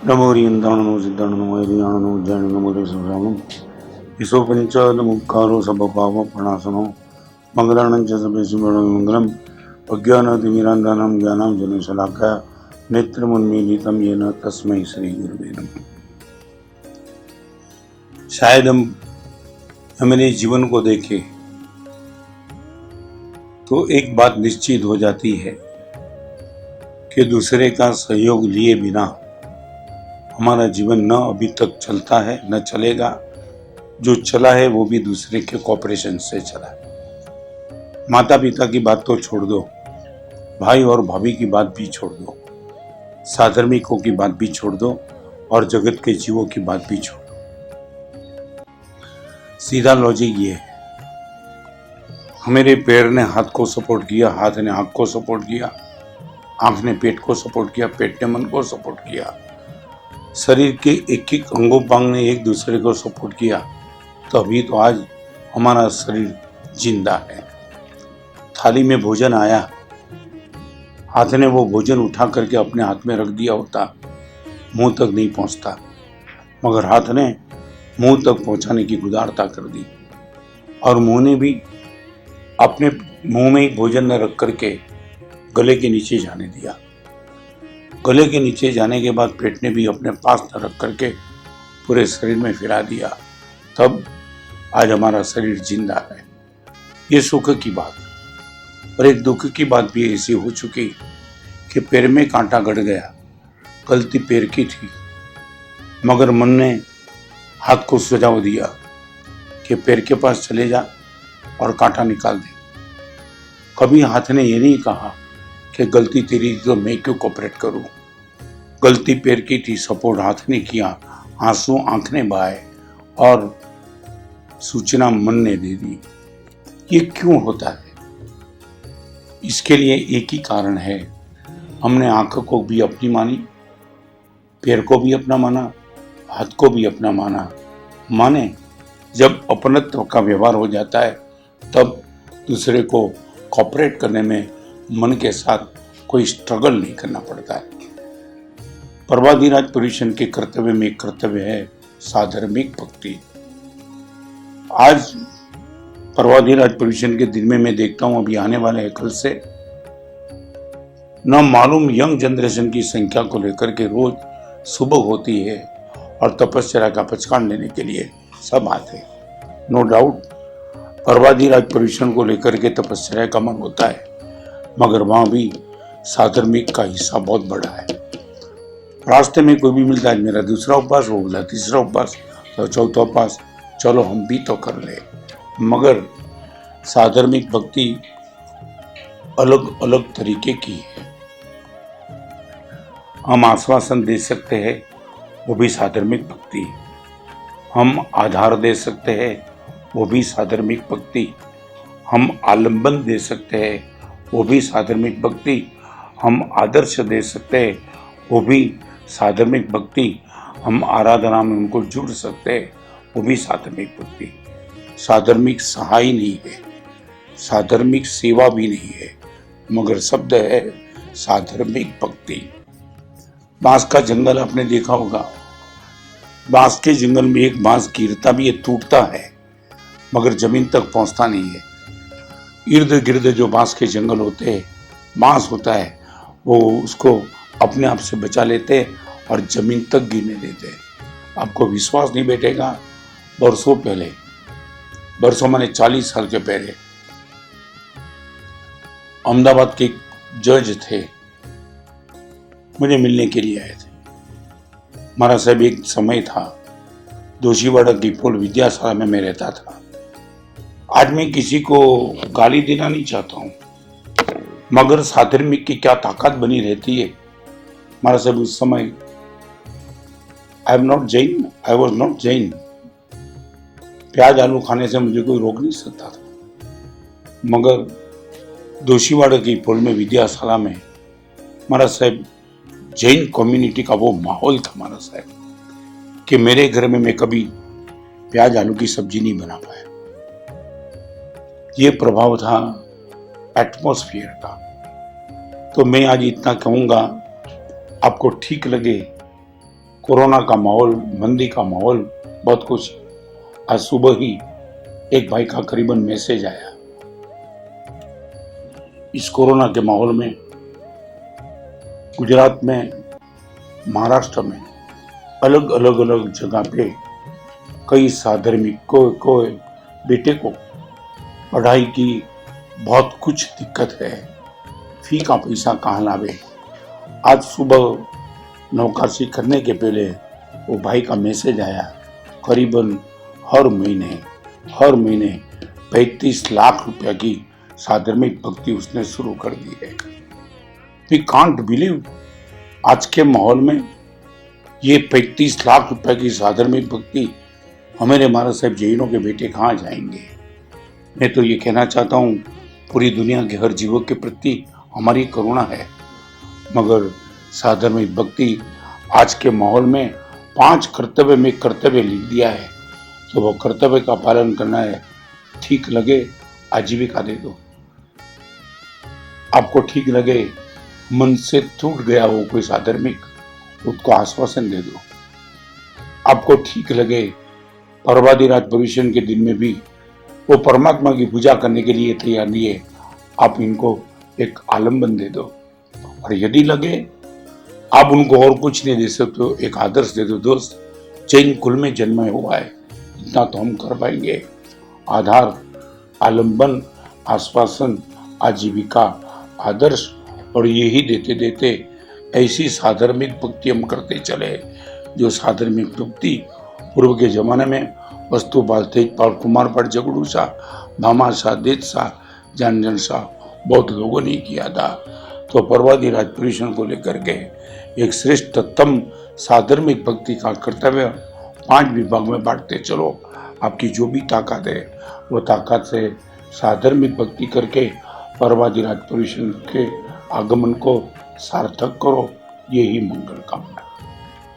नमोरियन्ताणनो सिद्धाणनो वैरियाणनो उज्जैननो मुरेशुरामं ईशो पंचादमुक्कारो सबपापप्रणाशनो मङ्गलानं च सर्वेषु अज्ञानातिमिरान्तानां ज्ञानाञ्जनं शलाकया नेत्रमुन्मीलितं येन तस्मै श्रीगुरुवे नमः। शायद हम हमारे जीवन को देखें तो एक बात निश्चित हो जाती है कि दूसरे का सहयोग लिए बिना हमारा जीवन न अभी तक चलता है न चलेगा। जो चला है वो भी दूसरे के कोऑपरेशन से चला है। माता पिता की बात तो छोड़ दो, भाई और भाभी की बात भी छोड़ दो, साधर्मिकों की बात भी छोड़ दो और जगत के जीवों की बात भी छोड़ दो। सीधा लॉजिक ये है, हमारे पैर ने हाथ को सपोर्ट किया, हाथ ने आँख को सपोर्ट किया, आँख ने पेट को सपोर्ट किया, पेट ने मन को सपोर्ट किया, शरीर के एक एक अंगों पांग ने एक दूसरे को सपोर्ट किया, तभी तो आज हमारा शरीर जिंदा है। थाली में भोजन आया, हाथ ने वो भोजन उठा करके अपने हाथ में रख दिया होता, मुंह तक नहीं पहुंचता, मगर हाथ ने मुंह तक पहुंचाने की गुदारता कर दी और मुंह ने भी अपने मुंह में ही भोजन न रख करके गले के नीचे जाने दिया। गले के नीचे जाने के बाद पेट ने भी अपने पास न रख करके पूरे शरीर में फिरा दिया, तब आज हमारा शरीर जिंदा है। ये सुख की बात। और एक दुख की बात भी ऐसी हो चुकी कि पैर में कांटा गड़ गया, गलती पैर की थी, मगर मन ने हाथ को सुझाव दिया कि पैर के पास चले जा और कांटा निकाल दे। कभी हाथ ने ये नहीं कहा कि गलती तेरी तो मैं क्यों कोऑपरेट करूं। गलती पैर की थी, सपोर्ट हाथ ने किया, आंसू आंख ने बहाए और सूचना मन ने दे दी। ये क्यों होता है? इसके लिए एक ही कारण है, हमने आंख को भी अपनी मानी, पैर को भी अपना माना, हाथ को भी अपना माने। जब अपनत्व का व्यवहार हो जाता है तब दूसरे को कोऑपरेट करने में मन के साथ कोई स्ट्रगल नहीं करना पड़ता है। पर्वाधिराज पुरुषन के कर्तव्य में एक कर्तव्य है साधर्मिक भक्ति। आज पर्वाधिराज पुरुषन के दिन में मैं देखता हूं, अभी आने वाले है कल से, न मालूम यंग जनरेशन की संख्या को लेकर के रोज सुबह होती है और तपस्या का पचकान लेने के लिए सब आते हैं। नो डाउट पर्वाधिराज पुरुषन को लेकर के तपस्या का मन होता है, मगर वहां भी साधर्मिक का हिस्सा बहुत बड़ा है। रास्ते में कोई भी मिलता है, मेरा दूसरा उपवास, वो बोला तीसरा उपवास, तो चौथा उपवास, चलो हम भी तो कर ले। मगर साधर्मिक भक्ति अलग अलग तरीके की है। हम आश्वासन दे सकते हैं, वो भी साधर्मिक भक्ति। हम आधार दे सकते हैं, वो भी साधर्मिक भक्ति। हम आलंबन दे सकते हैं, वो भी साधर्मिक भक्ति। हम आदर्श दे सकते हैं, वो भी साधर्मिक भक्ति। हम आराधना में उनको जुड़ सकते हैं, वो भी साधर्मिक भक्ति। साधर्मिक सहाय नहीं है, साधर्मिक सेवा भी नहीं है, मगर शब्द है साधर्मिक भक्ति। बांस का जंगल आपने देखा होगा, बांस के जंगल में एक बांस गिरता भी है, टूटता है, मगर जमीन तक पहुंचता नहीं है। इर्द गिर्द जो बांस के जंगल होते हैं, बांस होता है, वो उसको अपने आप से बचा लेते हैं और जमीन तक गिरने देते हैं। आपको विश्वास नहीं बैठेगा, बरसों माने 40 साल के पहले अहमदाबाद के जज थे, मुझे मिलने के लिए आए थे। महाराज साहब, एक समय था दोशीवाड़ा डिपोल विद्याशाला में मैं रहता था। आज मैं किसी को गाली देना नहीं चाहता हूं, मगर साधर्मिक की क्या ताकत बनी रहती है। महाराज साहब उस समय आई वॉज नॉट जैन। प्याज आलू खाने से मुझे कोई रोक नहीं सकता था, मगर दोशीवाड़ा की पोल में विद्याशाला में महाराज साहब जैन कम्युनिटी का वो माहौल था महाराज साहब कि मेरे घर में मैं कभी प्याज आलू की सब्जी नहीं बना पाया। ये प्रभाव था एटमॉस्फेयर का। तो मैं आज इतना कहूंगा, आपको ठीक लगे कोरोना का माहौल, मंदी का माहौल, बहुत कुछ। आज सुबह ही एक भाई का करीबन मैसेज आया। इस कोरोना के माहौल में गुजरात में, महाराष्ट्र में, अलग अलग जगह पे कई साधर्मिक को बेटे को पढ़ाई की बहुत कुछ दिक्कत है, फी का पैसा कहाँ लावे। आज सुबह नौकाशी करने के पहले वो भाई का मैसेज आया। करीबन हर महीने 35 लाख रुपया की साधर्मिक भक्ति उसने शुरू कर दी है। वी कांट बिलीव आज के माहौल में ये 35 लाख रुपए की साधर्मिक भक्ति हमारे महाराज साहब जैनों के बेटे कहाँ जाएंगे। मैं तो ये कहना चाहता हूँ, पूरी दुनिया के हर जीवों के प्रति हमारी करुणा है, मगर साधर्मिक भक्ति आज के माहौल में 5 कर्तव्य में कर्तव्य लिख दिया है, तो वो कर्तव्य का पालन करना है। ठीक लगे आजीविका दे दो, आपको ठीक लगे मन से टूट गया हो कोई साधर्मिक, उसको आश्वासन दे दो। आपको ठीक लगे पर्वादिराज परिवेशन के दिन में भी वो परमात्मा की पूजा करने के लिए तैयार नहीं है, आप इनको एक आलम्बन दे दो। और यदि लगे आप उनको और कुछ नहीं दे सकते हो, एक आदर्श दे दो। दोस्त, जैन कुल में जन्म हुआ है, इतना तो हम कर पाएंगे। आधार, आलम्बन, आश्वासन, आजीविका, आदर्श, और यही देते देते ऐसी साधर्मिक भक्ति हम करते चले, जो साधर्मिक भक्ति पूर्व के जमाने में वस्तुपाल, तेजपाल, कुमारपाल, जगड़ू सा, भामा सा, देत सा, जानजन सा बहुत लोगों ने किया था। तो पर्वादिराज परिवेशन को लेकर के एक श्रेष्ठतम साधर्मिक भक्ति का कर्तव्य 5 विभाग में बांटते चलो। आपकी जो भी ताकत है वो ताकत से साधर्मिक भक्ति करके पर्वादिराज परिवेशन के आगमन को सार्थक करो। यही मंगल कामना।